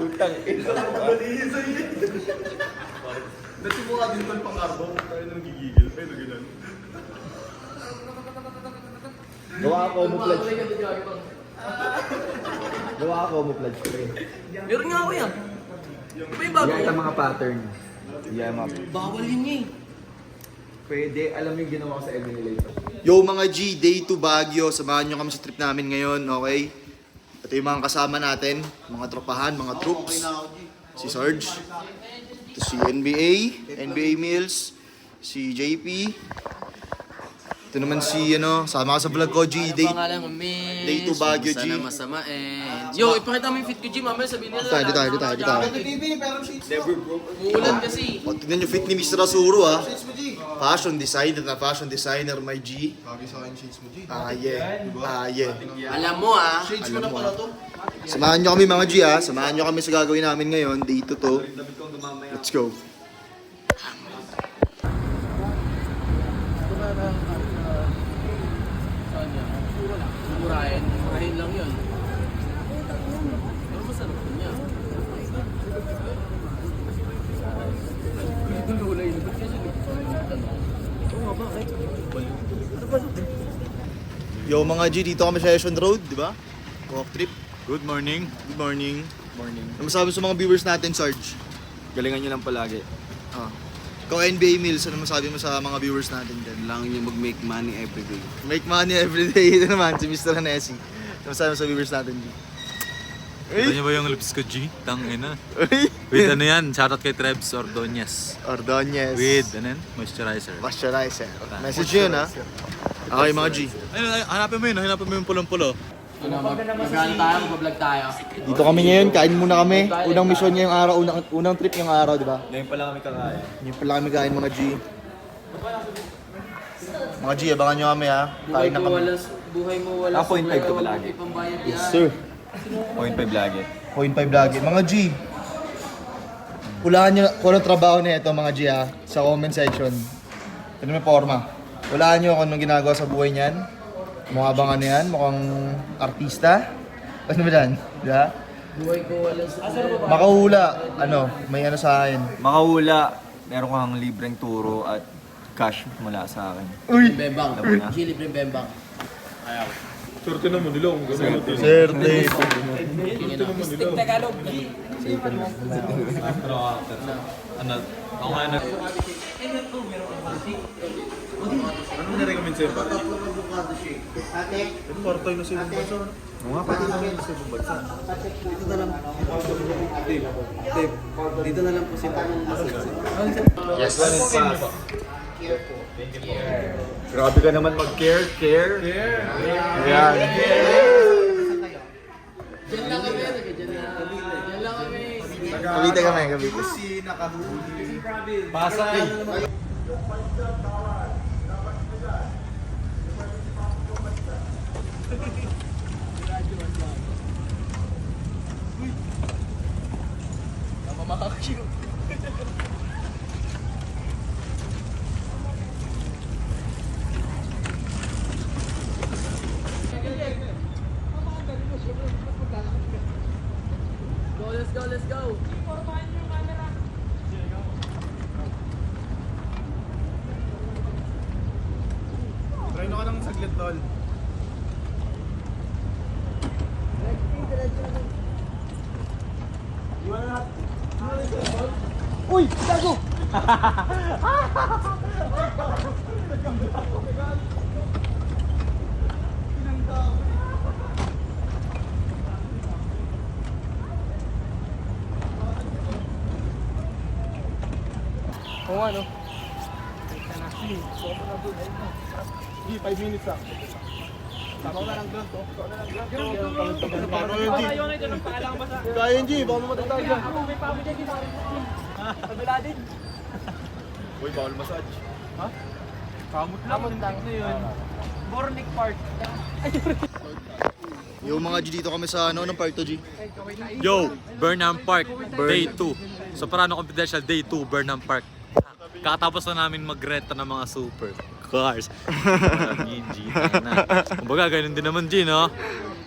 Utang. Nasimuka din tol pang karbo. Tayo nang gigigil. Ay, nagilan. Gawa ako mo pledge. Gawa ako mo pledge pre. Meron nga ako yan. May bago. Yan ang mga pattern. Yan mga. Bawal yun eh. Pwede, alam yung ginawa ko sa emulator. Yo mga G, day 2 Baguio. Samahan nyo kami sa trip namin ngayon, okay? Ito yung mga kasama natin, mga tropahan, mga troops. Si Sarge, ito si NBA Mills, si JP. Ito naman si, sama ka sa vlog ko, G, day Pangalan ko, Miss. Day 2 Baguio, G. Sana masama eh. Yo, ipakita mo yung fit ko, G. Mamaya sabihin nila. Dito. Uulan kasi. O, tignan nyo fit ni Mr. Asuro, ha? Fashion designer, my G. Lagi sa akin shades mo, G. Yeah. Alam mo ah. Shades mo na pala to. Samahan nyo kami mga G, ha? Samahan nyo kami sa gagawin namin ngayon, day 2 to. Let's go. Murahin. Murahin lang yun. Pero masarap niya. Yo mga G, dito kami sa Session Road, di ba? Walk trip. Good morning. Good morning. Morning. Ano masabi sa mga viewers natin, Sarge? Galingan nyo lang palagi. Ah. Ikaw NBA Mills, ano masabi mo sa mga viewers natin dyan? Kailangan nyo mag-make money everyday. Make money everyday. Ito naman, si Mr. Hanesi. Ano masabi mo sa viewers natin, G? Kita niyo ba yung lips ko, G? Tangina. With ano yan? Shoutout kay Trebs Ordonez. Ordonez. With, ano yan? Moisturizer. Moisturizer. Message yun, ha? Okay, mga G. Ayun, hanapin mo yun. Hanapin mo yung pulong-pulo. Ano, mag-ano tayo, mag-vlog tayo. Dito kami ngayon, kain muna kami. Unang mission ngayong araw, unang trip ngayong araw, di ba? Ngayon pa lang kami kakain. Ngayon pala kami kain, mga G. Mga G, abangan nyo kami, ha? Buhay Kain na mo kami. wala, buhay mo wala. Ah, 0.5 to palagi. Pambayad Yes, yan. sir. 0.5 lagi. 0.5 lagi. Mga G, hulaan nyo kung anong trabaho na ito, mga G, ha? Sa comment section. Ito na may forma. Hulaan nyo kung anong ginagawa sa buhay niyan. Mukha bang ano yan? Mukhang artista? Ano ba yan? Diba? Buhay ko wala sa Makahula. Ano? May ano sa akin. Makahula, meron kang libreng turo at cash mula sa akin. Uy! Bembang. Alam mo na. G, libreng bembang. Swerte naman nila kung gano'n. Sir, Dave. Stick Tagalog. Ano? Ako nga na. Anong nirecommend sa'yo pa? Part-time na sa ibang bansa. Oo nga, pati lang sa ibang bansa. Dito na lang po si Yes. Grabe ka naman mag-care. Ayan. Diyan lang kami. Diyan lang kami. Kabite kami, kabite. Si nakahuli. Pasay! Let's go. Try na ka lang saglit, tol. Uy! Gago! Oo nga, no? 5 minutes lang. Tama na lang doon, to. Paano yun, G? Kaya yun, G. Baka mo matatag yan. Uy, bawal massage. Ha? Kamot lang na yun. Bornic Park. Yung mga G, dito kami sa anong part to, G? Yo! Burnham Park. Day 2. Soprano Confidential Day 2, Burnham Park. Kakatapos na namin magrenta ng mga super cars. G. Kumbaga, ganun din naman, G, no?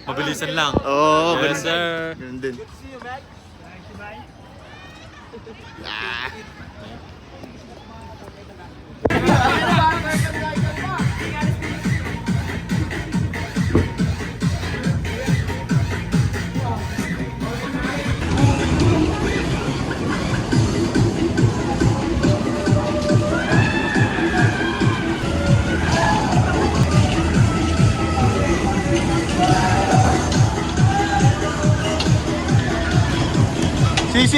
Mabilisan lang. Oo, Yes, sir. Ganun din. Ah.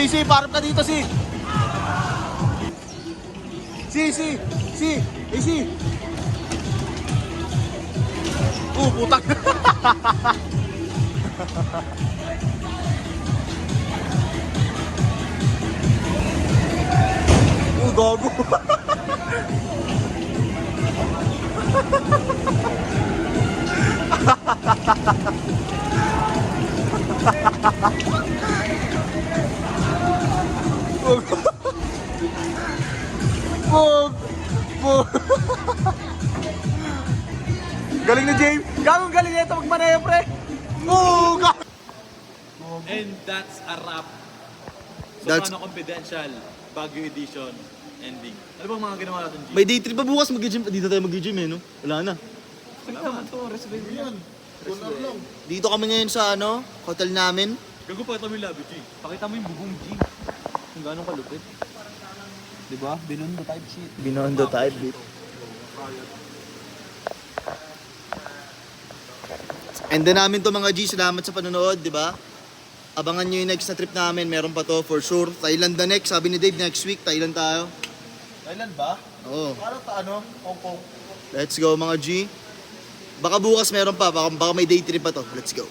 Si, parang ka dito, si. Si. Putak. Gago. Pog. Galing ni James. Gagong galing nito magmaneho, pre. And that's a wrap. That's- Soprano Confidential, Baguio Edition, ending. Ano bang mga ginawa natin, G? May day trip pa bukas, mag-gym. Dito tayo mag-gym eh, no? Wala na. Dito kami ngayon sa hotel namin. Gago, pakita mo yung labi, G. Pakita mo yung bubong G. Kung gaano kalupit. Diba? Binondo type shit. Binondo type beat. And then namin to mga G, salamat sa panonood, di ba? Abangan nyo yung next na trip namin, meron pa to for sure. Thailand the next, sabi ni Dave next week, Thailand tayo. Thailand ba? Oo. Parang Hong Kong. Let's go mga G. Baka bukas meron pa, baka may day trip pa to. Let's go.